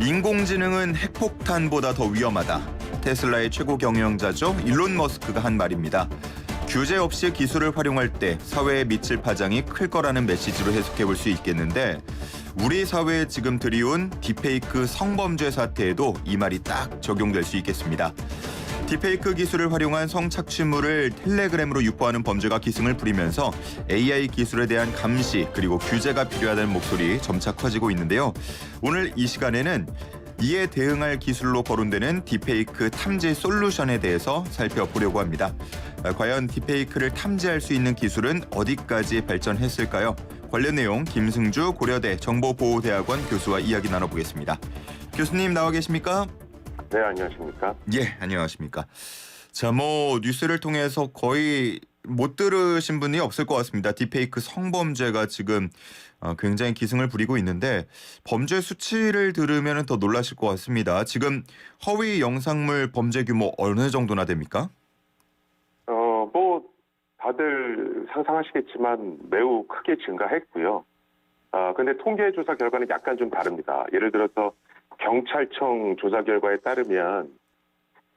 인공지능은 핵폭탄보다 더 위험하다. 테슬라의 최고 경영자죠. 일론 머스크가 한 말입니다. 규제 없이 기술을 활용할 때 사회에 미칠 파장이 클 거라는 메시지로 해석해 볼 수 있겠는데 우리 사회에 지금 들이온 딥페이크 성범죄 사태에도 이 말이 딱 적용될 수 있겠습니다. 딥페이크 기술을 활용한 성착취물을 텔레그램으로 유포하는 범죄가 기승을 부리면서 AI 기술에 대한 감시 그리고 규제가 필요하다는 목소리 점차 커지고 있는데요. 오늘 이 시간에는 이에 대응할 기술로 거론되는 딥페이크 탐지 솔루션에 대해서 살펴보려고 합니다. 과연 딥페이크를 탐지할 수 있는 기술은 어디까지 발전했을까요? 관련 내용 김승주 고려대 정보보호대학원 교수와 이야기 나눠보겠습니다. 교수님 나와 계십니까? 네, 안녕하십니까? 예, 안녕하십니까. 자, 뉴스를 통해서 거의 못 들으신 분이 없을 것 같습니다. 딥페이크 성범죄가 지금 굉장히 기승을 부리고 있는데 범죄 수치를 들으면 더 놀라실 것 같습니다. 지금 허위 영상물 범죄 규모 어느 정도나 됩니까? 다들 상상하시겠지만 매우 크게 증가했고요. 근데 통계조사 결과는 약간 좀 다릅니다. 예를 들어서 경찰청 조사 결과에 따르면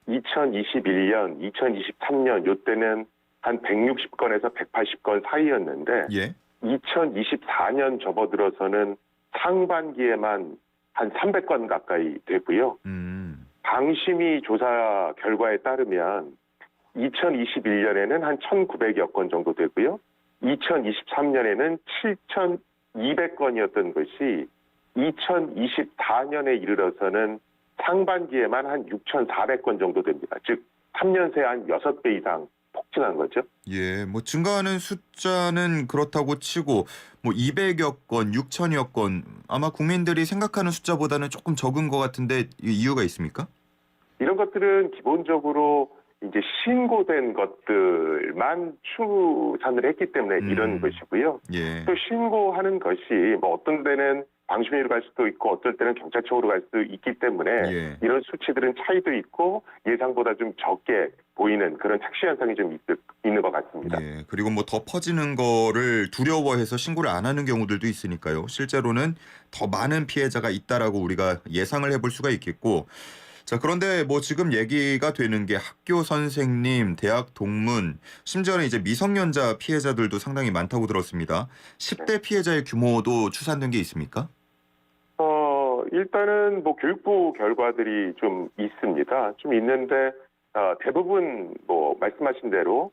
2021년, 2023년 이때는 한 160건에서 180건 사이였는데 예. 2024년 접어들어서는 상반기에만 한 300건 가까이 되고요. 방심위 조사 결과에 따르면 2021년에는 한 1,900여 건 정도 되고요. 2023년에는 7,200건이었던 것이 2024년에 이르러서는 상반기에만 한 6,400건 정도 됩니다. 즉 3년 새 한 6배 이상 폭증한 거죠. 예, 증가하는 숫자는 그렇다고 치고 200여 건, 6천여 건 아마 국민들이 생각하는 숫자보다는 조금 적은 것 같은데 이유가 있습니까? 이런 것들은 기본적으로 이제 신고된 것들만 추산을 했기 때문에 이런 것이고요. 예. 또 신고하는 것이 어떤 데는 방심위로 갈 수도 있고 어떨 때는 경찰청으로 갈 수도 있기 때문에 예. 이런 수치들은 차이도 있고 예상보다 좀 적게 보이는 그런 착시 현상이 좀 있는 것 같습니다. 예. 그리고 더 퍼지는 거를 두려워해서 신고를 안 하는 경우들도 있으니까요. 실제로는 더 많은 피해자가 있다라고 우리가 예상을 해볼 수가 있겠고. 자, 그런데 지금 얘기가 되는 게 학교 선생님, 대학 동문, 심지어는 이제 미성년자 피해자들도 상당히 많다고 들었습니다. 10대 피해자의 규모도 추산된 게 있습니까? 일단은 교육부 결과들이 좀 있습니다. 좀 있는데 대부분 말씀하신 대로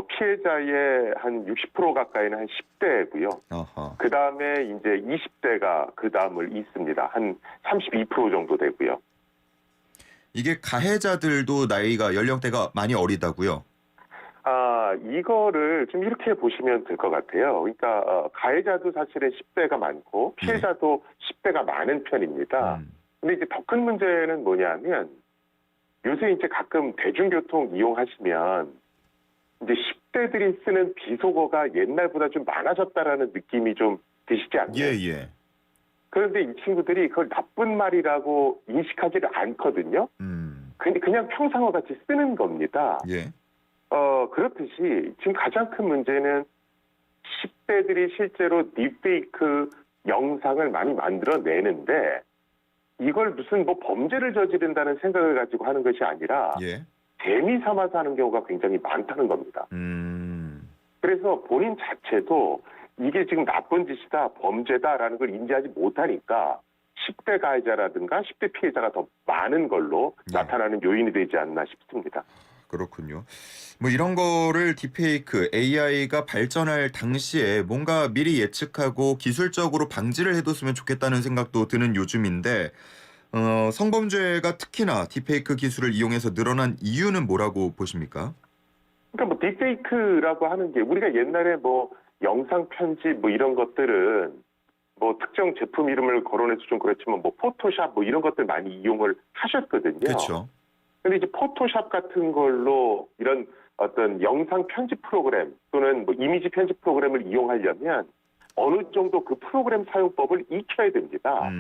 피해자의 한 60% 가까이는 한 10대고요. 그 다음에 이제 20대가 그 다음을 잇습니다. 한 32% 정도 되고요. 이게 가해자들도 나이가 연령대가 많이 어리다고요? 이거를 좀 이렇게 보시면 될 것 같아요. 그러니까 가해자도 사실은 10대가 많고 피해자도 10대가 많은 편입니다. 근데 이제 더 큰 문제는 뭐냐면 요새 이제 가끔 대중교통 이용하시면 이제 10대들이 쓰는 비속어가 옛날보다 좀 많아졌다라는 느낌이 좀 드시지 않나요? 예. 그런데 이 친구들이 그걸 나쁜 말이라고 인식하지를 않거든요. 근데 그냥 평상어 같이 쓰는 겁니다. 예. 그렇듯이 지금 가장 큰 문제는 10대들이 실제로 딥페이크 영상을 많이 만들어내는데 이걸 무슨 범죄를 저지른다는 생각을 가지고 하는 것이 아니라 예. 재미 삼아서 하는 경우가 굉장히 많다는 겁니다. 그래서 본인 자체도 이게 지금 나쁜 짓이다, 범죄다라는 걸 인지하지 못하니까 10대 가해자라든가 10대 피해자가 더 많은 걸로 나타나는 요인이 되지 않나 싶습니다. 그렇군요. 이런 거를 딥페이크 AI가 발전할 당시에 뭔가 미리 예측하고 기술적으로 방지를 해뒀으면 좋겠다는 생각도 드는 요즘인데 성범죄가 특히나 딥페이크 기술을 이용해서 늘어난 이유는 뭐라고 보십니까? 그러니까 딥페이크라고 하는 게 우리가 옛날에 영상 편집 이런 것들은 특정 제품 이름을 거론해서 좀 그렇지만 포토샵 이런 것들 많이 이용을 하셨거든요. 그렇죠. 근데 이제 포토샵 같은 걸로 이런 어떤 영상 편집 프로그램 또는 이미지 편집 프로그램을 이용하려면 어느 정도 그 프로그램 사용법을 익혀야 됩니다.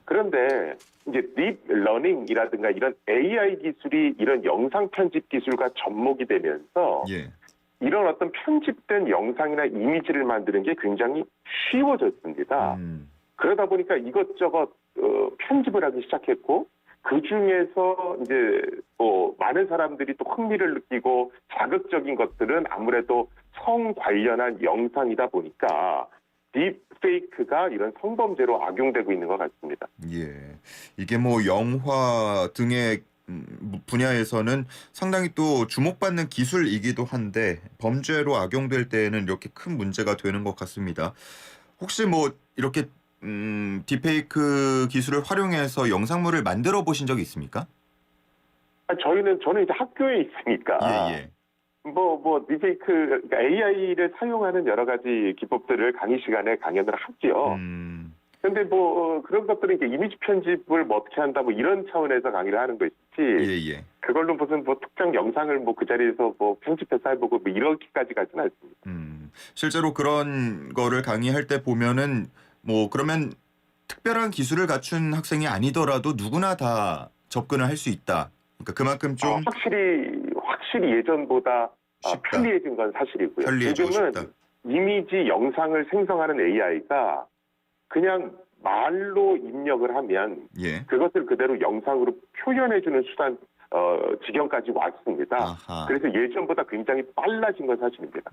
그런데 이제 딥러닝이라든가 이런 AI 기술이 이런 영상 편집 기술과 접목이 되면서 이런 어떤 편집된 영상이나 이미지를 만드는 게 굉장히 쉬워졌습니다. 그러다 보니까 이것저것 편집을 하기 시작했고 그 중에서 이제 많은 사람들이 또 흥미를 느끼고 자극적인 것들은 아무래도 성 관련한 영상이다 보니까 딥페이크가 이런 성범죄로 악용되고 있는 것 같습니다. 예. 이게 뭐 영화 등의 분야에서는 상당히 또 주목받는 기술이기도 한데 범죄로 악용될 때에는 이렇게 큰 문제가 되는 것 같습니다. 혹시 뭐 이렇게 딥페이크 기술을 활용해서 영상물을 만들어 보신 적이 있습니까? 저는 이제 학교에 있으니까 예, 예. 딥페이크 그러니까 AI를 사용하는 여러 가지 기법들을 강의 시간에 강연을 하죠. 근데 그런 것들은 이제 이미지 편집을 어떻게 한다 이런 차원에서 강의를 하는 것이지. 예, 예. 그걸로 무슨 특정 영상을 그 자리에서 편집해서 해보고 이렇게까지 가지는 않습니다. 실제로 그런 거를 강의할 때 보면은 그러면 특별한 기술을 갖춘 학생이 아니더라도 누구나 다 접근을 할 수 있다. 그러니까 그만큼 좀 확실히 예전보다 쉽다. 편리해진 건 사실이고요. 편리해지고 지금은 싶다. 이미지 영상을 생성하는 AI가 그냥 말로 입력을 하면 예. 그것을 그대로 영상으로 표현해주는 수단 지경까지 왔습니다. 아하. 그래서 예전보다 굉장히 빨라진 건 사실입니다.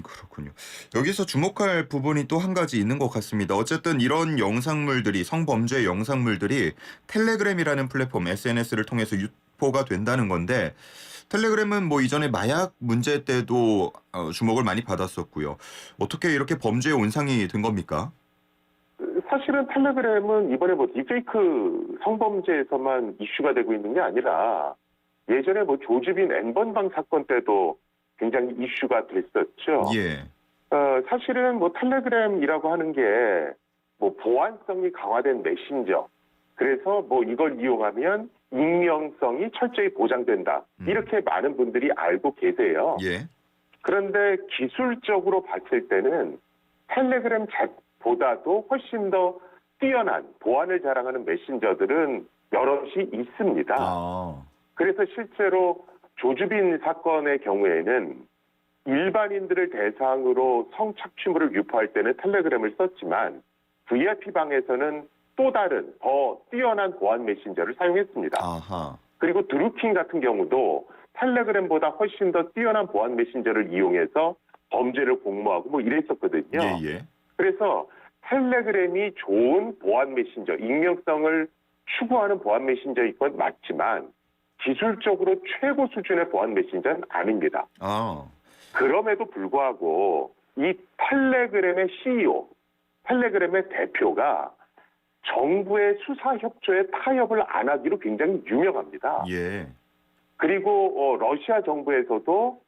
그렇군요. 여기서 주목할 부분이 또 한 가지 있는 것 같습니다. 어쨌든 이런 영상물들이 성범죄 영상물들이 텔레그램이라는 플랫폼 SNS를 통해서 유포가 된다는 건데 텔레그램은 이전에 마약 문제 때도 주목을 많이 받았었고요. 어떻게 이렇게 범죄의 온상이 된 겁니까? 사실은 텔레그램은 이번에 딥페이크 성범죄에서만 이슈가 되고 있는 게 아니라 예전에 조지빈 N번방 사건 때도 굉장히 이슈가 됐었죠. 예. 사실은 텔레그램이라고 하는 게 보안성이 강화된 메신저. 그래서 이걸 이용하면 익명성이 철저히 보장된다. 이렇게 많은 분들이 알고 계세요. 예. 그런데 기술적으로 봤을 때는 텔레그램 보다도 훨씬 더 뛰어난 보안을 자랑하는 메신저들은 여럿이 있습니다. 그래서 실제로 조주빈 사건의 경우에는 일반인들을 대상으로 성착취물을 유포할 때는 텔레그램을 썼지만 VIP방에서는 또 다른 더 뛰어난 보안 메신저를 사용했습니다. 아하. 그리고 드루킹 같은 경우도 텔레그램보다 훨씬 더 뛰어난 보안 메신저를 이용해서 범죄를 공모하고 이랬었거든요. 예. 그래서 텔레그램이 좋은 보안 메신저, 익명성을 추구하는 보안 메신저인 건 맞지만 기술적으로 최고 수준의 보안 메신저는 아닙니다. 그럼에도 불구하고 이 텔레그램의 CEO, 텔레그램의 대표가 정부의 수사 협조에 타협을 안 하기로 굉장히 유명합니다. 예. 그리고 러시아 정부에서도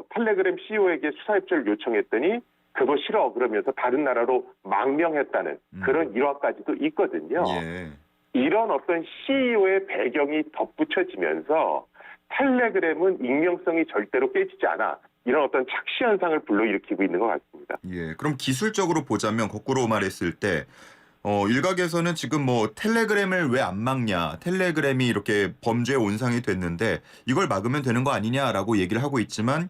텔레그램 CEO에게 수사 협조를 요청했더니 그거 싫어 그러면서 다른 나라로 망명했다는 그런 일화까지도 있거든요. 예. 이런 어떤 CEO의 배경이 덧붙여지면서 텔레그램은 익명성이 절대로 깨지지 않아. 이런 어떤 착시 현상을 불러일으키고 있는 것 같습니다. 예. 그럼 기술적으로 보자면 거꾸로 말했을 때 일각에서는 지금 텔레그램을 왜 안 막냐, 텔레그램이 이렇게 범죄의 온상이 됐는데 이걸 막으면 되는 거 아니냐라고 얘기를 하고 있지만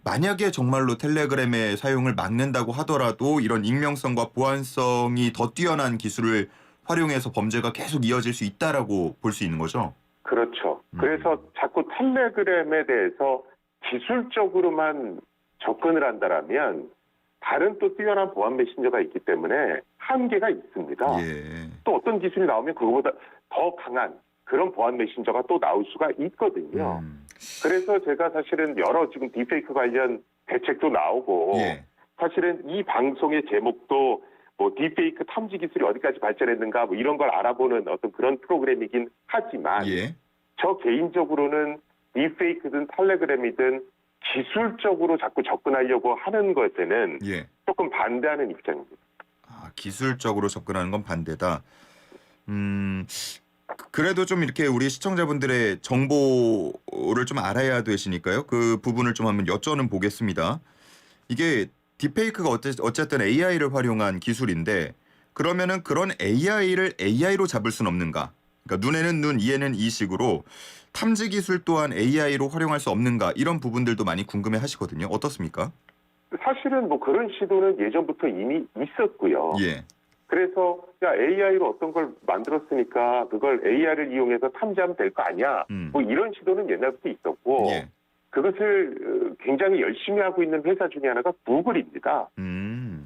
만약에 정말로 텔레그램의 사용을 막는다고 하더라도 이런 익명성과 보안성이 더 뛰어난 기술을 활용해서 범죄가 계속 이어질 수 있다라고 볼 수 있는 거죠? 그렇죠. 그래서 자꾸 텔레그램에 대해서 기술적으로만 접근을 한다라면 다른 또 뛰어난 보안 메신저가 있기 때문에 한계가 있습니다. 예. 또 어떤 기술이 나오면 그거보다 더 강한 그런 보안 메신저가 또 나올 수가 있거든요. 그래서 제가 사실은 여러 지금 딥페이크 관련 대책도 나오고 예. 사실은 이 방송의 제목도 딥페이크 탐지 기술이 어디까지 발전했는가 이런 걸 알아보는 어떤 그런 프로그램이긴 하지만 예. 저 개인적으로는 딥페이크든 텔레그램이든 기술적으로 자꾸 접근하려고 하는 것에는 예. 조금 반대하는 입장입니다. 기술적으로 접근하는 건 반대다. 그래도 좀 이렇게 우리 시청자분들의 정보를 좀 알아야 되시니까요. 그 부분을 좀 한번 여쭤는 보겠습니다. 이게 딥페이크가 어쨌든 AI를 활용한 기술인데 그러면은 그런 AI를 AI로 잡을 수는 없는가? 그러니까 눈에는 눈, 이에는 이식으로 탐지 기술 또한 AI로 활용할 수 없는가? 이런 부분들도 많이 궁금해 하시거든요. 어떻습니까? 사실은 그런 시도는 예전부터 이미 있었고요. 예. 그래서 야 AI로 어떤 걸 만들었으니까 그걸 AI를 이용해서 탐지하면 될 거 아니야. 뭐 이런 시도는 옛날부터 있었고 예. 그것을 굉장히 열심히 하고 있는 회사 중에 하나가 구글입니다.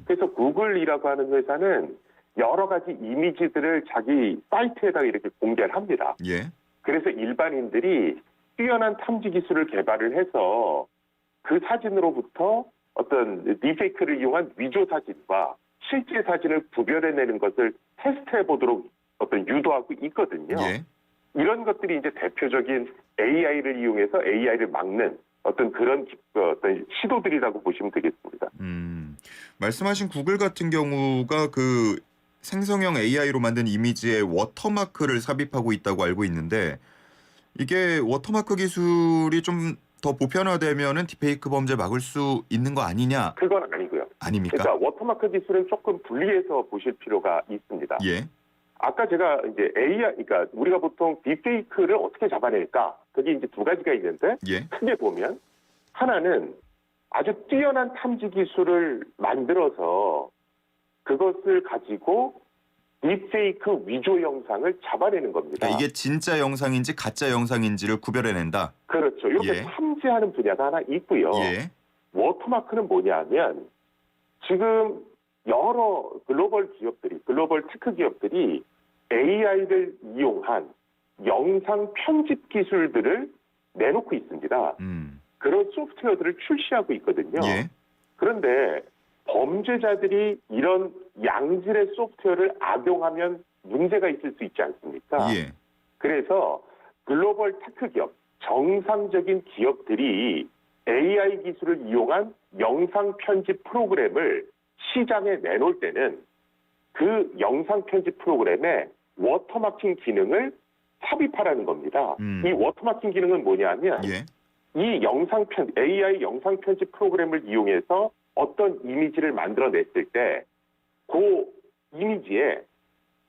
그래서 구글이라고 하는 회사는 여러 가지 이미지들을 자기 사이트에다가 이렇게 공개를 합니다. 예. 그래서 일반인들이 뛰어난 탐지 기술을 개발을 해서 그 사진으로부터 어떤 딥페이크를 이용한 위조 사진과 실제 사진을 구별해내는 것을 테스트해 보도록 어떤 유도하고 있거든요. 예. 이런 것들이 이제 대표적인 AI를 이용해서 AI를 막는 어떤 그런 어떤 시도들이라고 보시면 되겠습니다. 말씀하신 구글 같은 경우가 그 생성형 AI로 만든 이미지에 워터마크를 삽입하고 있다고 알고 있는데 이게 워터마크 기술이 좀 더 보편화되면은 딥페이크 범죄 막을 수 있는 거 아니냐? 그건 아니고요. 아닙니까? 그러니까 워터마크 기술은 조금 분리해서 보실 필요가 있습니다. 예. 아까 제가 이제 AI, 그러니까 우리가 보통 딥페이크를 어떻게 잡아낼까? 그게 이제 두 가지가 있는데 예. 크게 보면 하나는 아주 뛰어난 탐지 기술을 만들어서 그것을 가지고 딥페이크 위조 영상을 잡아내는 겁니다. 그러니까 이게 진짜 영상인지 가짜 영상인지를 구별해낸다. 그렇죠. 이렇게 예. 탐지하는 분야가 하나 있고요. 예. 워터마크는 뭐냐면 지금 여러 글로벌 기업들이, 글로벌 테크 기업들이 AI를 이용한 영상 편집 기술들을 내놓고 있습니다. 그런 소프트웨어들을 출시하고 있거든요. 예. 그런데 범죄자들이 이런 양질의 소프트웨어를 악용하면 문제가 있을 수 있지 않습니까? 예. 그래서 글로벌 테크 기업, 정상적인 기업들이 AI 기술을 이용한 영상 편집 프로그램을 시장에 내놓을 때는 그 영상 편집 프로그램에 워터마킹 기능을 삽입하라는 겁니다. 이 워터마킹 기능은 뭐냐면 예. 이 AI 영상 편집 프로그램을 이용해서 어떤 이미지를 만들어냈을 때 그 이미지에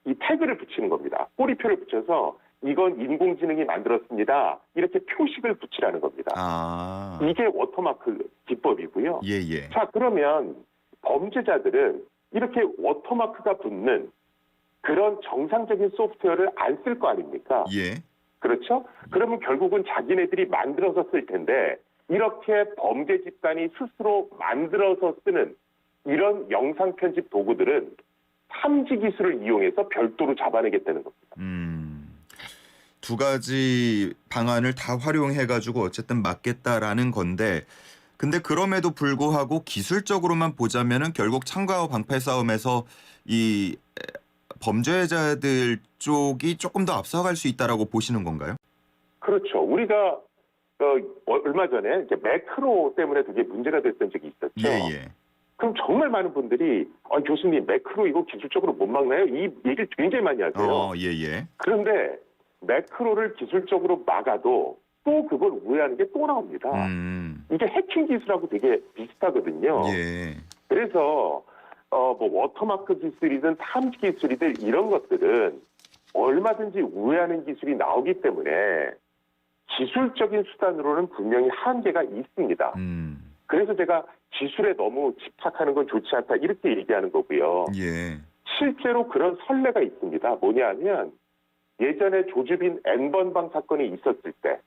이 태그를 붙이는 겁니다. 꼬리표를 붙여서 이건 인공지능이 만들었습니다. 이렇게 표식을 붙이라는 겁니다. 아. 이게 워터마크 기법이고요. 예, 예. 자, 그러면 범죄자들은 이렇게 워터마크가 붙는 그런 정상적인 소프트웨어를 안 쓸 거 아닙니까? 예. 그렇죠? 그러면 결국은 자기네들이 만들어서 쓸 텐데 이렇게 범죄 집단이 스스로 만들어서 쓰는 이런 영상 편집 도구들은 탐지 기술을 이용해서 별도로 잡아내겠다는 겁니다. 두 가지 방안을 다 활용해가지고 어쨌든 막겠다라는 건데, 근데 그럼에도 불구하고 기술적으로만 보자면은 결국 창과 방패 싸움에서 이 범죄자들 쪽이 조금 더 앞서갈 수 있다라고 보시는 건가요? 그렇죠. 우리가 얼마 전에 이제 매크로 때문에 되게 문제가 됐던 적이 있었죠. 예, 예. 그럼 정말 많은 분들이 교수님 매크로 이거 기술적으로 못 막나요? 이 얘기를 굉장히 많이 하세요. 예, 예. 그런데 매크로를 기술적으로 막아도 또 그걸 우회하는 게 또 나옵니다. 이게 해킹 기술하고 되게 비슷하거든요. 예. 그래서 뭐 워터마크 기술이든 탐지 기술이든 이런 것들은 얼마든지 우회하는 기술이 나오기 때문에 기술적인 수단으로는 분명히 한계가 있습니다. 그래서 제가 기술에 너무 집착하는 건 좋지 않다 이렇게 얘기하는 거고요. 예. 실제로 그런 선례가 있습니다. 뭐냐면 예전에 조주빈 N번방 사건이 있었을 때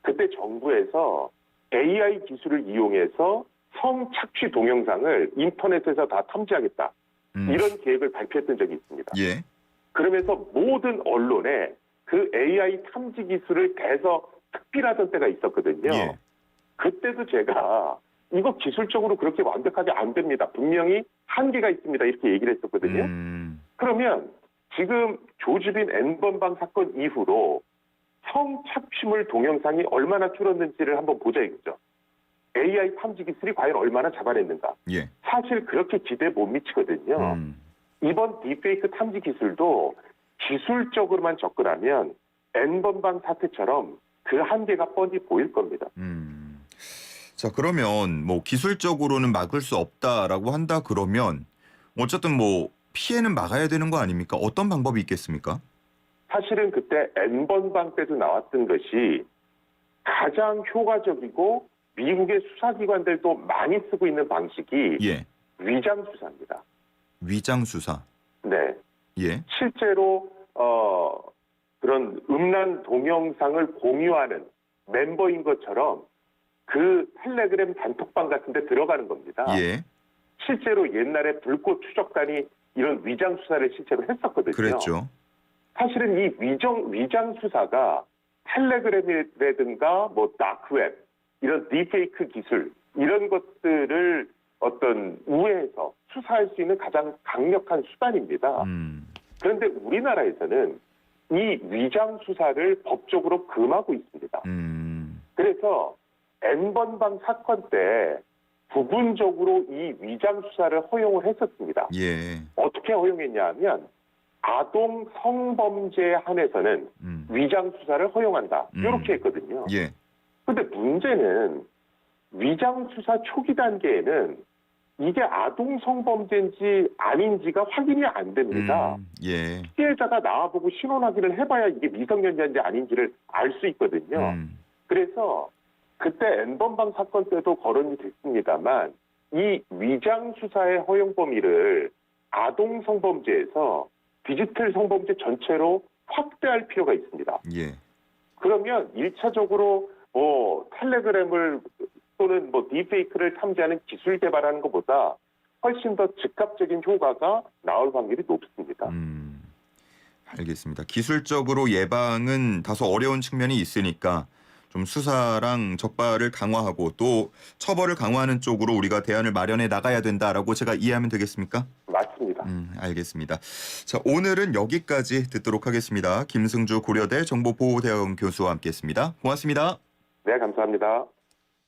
그때 정부에서 AI 기술을 이용해서 성착취 동영상을 인터넷에서 다 탐지하겠다. 이런 계획을 발표했던 적이 있습니다. 예. 그러면서 모든 언론에 그 AI 탐지 기술을 대서 특필하던 때가 있었거든요. 예. 그때도 제가 이거 기술적으로 그렇게 완벽하게 안 됩니다. 분명히 한계가 있습니다. 이렇게 얘기를 했었거든요. 그러면 지금 조주빈 N번방 사건 이후로 성착취물 동영상이 얼마나 줄었는지를 한번 보자 이거죠. AI 탐지 기술이 과연 얼마나 잡아냈는가. 예. 사실 그렇게 기대에 못 미치거든요. 이번 딥페이크 탐지 기술도 기술적으로만 접근하면 N번방 사태처럼 그 한계가 뻔히 보일 겁니다. 자, 그러면 뭐 기술적으로는 막을 수 없다라고 한다 그러면 어쨌든 뭐 피해는 막아야 되는 거 아닙니까? 어떤 방법이 있겠습니까? 사실은 그때 N번방 때도 나왔던 것이 가장 효과적이고 미국의 수사기관들도 많이 쓰고 있는 방식이 예. 위장 수사입니다. 위장 수사. 예. 실제로 그런 음란 동영상을 공유하는 멤버인 것처럼 그 텔레그램 단톡방 같은 데 들어가는 겁니다. 예. 실제로 옛날에 불꽃 추적단이 이런 위장 수사를 실제로 했었거든요. 그랬죠. 사실은 이 위장 수사가 텔레그램이라든가 뭐 다크웹 이런 딥페이크 기술 이런 것들을 어떤 우회해서 수사할 수 있는 가장 강력한 수단입니다. 그런데 우리나라에서는 이 위장 수사를 법적으로 금하고 있습니다. 그래서 N번방 사건 때 부분적으로 이 위장 수사를 허용을 했었습니다. 예. 어떻게 허용했냐 하면 아동 성범죄에 한해서는 위장 수사를 허용한다. 이렇게 했거든요. 예. 그런데 문제는 위장 수사 초기 단계에는 이게 아동 성범죄인지 아닌지가 확인이 안 됩니다. 예. 피해자가 나와보고 신원 확인을 해봐야 이게 미성년자인지 아닌지를 알 수 있거든요. 그래서 그때 N번방 사건 때도 거론이 됐습니다만 이 위장 수사의 허용 범위를 아동 성범죄에서 디지털 성범죄 전체로 확대할 필요가 있습니다. 예. 그러면 1차적으로 텔레그램을 또는 딥페이크를 탐지하는 기술 개발하는 것보다 훨씬 더 즉각적인 효과가 나올 확률이 높습니다. 알겠습니다. 기술적으로 예방은 다소 어려운 측면이 있으니까 좀 수사랑 적발을 강화하고 또 처벌을 강화하는 쪽으로 우리가 대안을 마련해 나가야 된다라고 제가 이해하면 되겠습니까? 맞습니다. 알겠습니다. 자, 오늘은 여기까지 듣도록 하겠습니다. 김승주 고려대 정보보호대학원 교수와 함께했습니다. 고맙습니다. 네, 감사합니다.